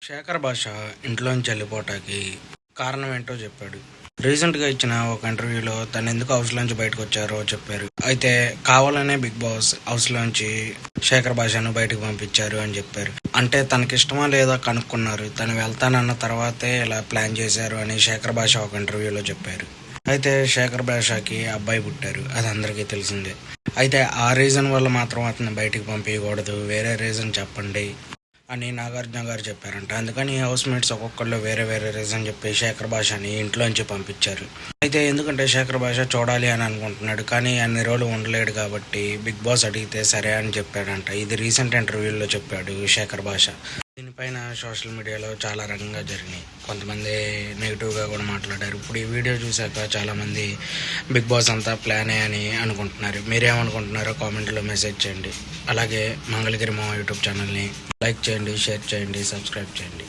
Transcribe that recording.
శేఖర్ భాష ఇంట్లోంచి వెళ్ళిపోవటానికి కారణం ఏంటో చెప్పాడు. రీసెంట్గా ఇచ్చిన ఒక ఇంటర్వ్యూలో తను ఎందుకు హౌస్లోంచి బయటకు వచ్చారో చెప్పారు. అయితే కావాలనే బిగ్ బాస్ హౌస్లోంచి శేఖర్ భాషను బయటకు పంపించారు అని చెప్పారు. అంటే తనకిష్టమా లేదా కనుక్కున్నారు, తను వెళ్తానన్న తర్వాతే ఇలా ప్లాన్ చేశారు అని శేఖర్ భాష ఒక ఇంటర్వ్యూలో చెప్పారు. అయితే శేఖర్ భాషకి అబ్బాయి పుట్టారు, అది అందరికీ తెలిసిందే. అయితే ఆ రీజన్ వల్ల మాత్రం అతన్ని బయటికి పంపించకూడదు, వేరే రీజన్ చెప్పండి అని నాగార్జున గారు చెప్పారంట. అందుకని హౌస్ మేట్స్ ఒక్కొక్కళ్ళు వేరే వేరే రీజన్ చెప్పి శేఖర్ భాషని ఇంట్లోంచి పంపించారు. అయితే ఎందుకంటే శేఖర్ భాష చూడాలి అని అనుకుంటున్నాడు, కానీ అన్ని రోజులు ఉండలేడు కాబట్టి బిగ్ బాస్ అడిగితే సరే అని చెప్పాడంట. ఇది రీసెంట్ ఇంటర్వ్యూలో చెప్పాడు శేఖర్ భాష. దీనిపైన సోషల్ మీడియాలో చాలా రకంగా జరిగినాయి. కొంతమంది నెగిటివ్గా కూడా మాట్లాడారు. ఇప్పుడు ఈ వీడియో చూశాక చాలామంది బిగ్ బాస్ అంతా ప్లానే అని అనుకుంటున్నారు. మీరేమనుకుంటున్నారో కామెంట్లో మెసేజ్ చేయండి. అలాగే మంగళగిరి మా యూట్యూబ్ ఛానల్ని లైక్ చేయండి, షేర్ చేయండి, సబ్స్క్రైబ్ చేయండి.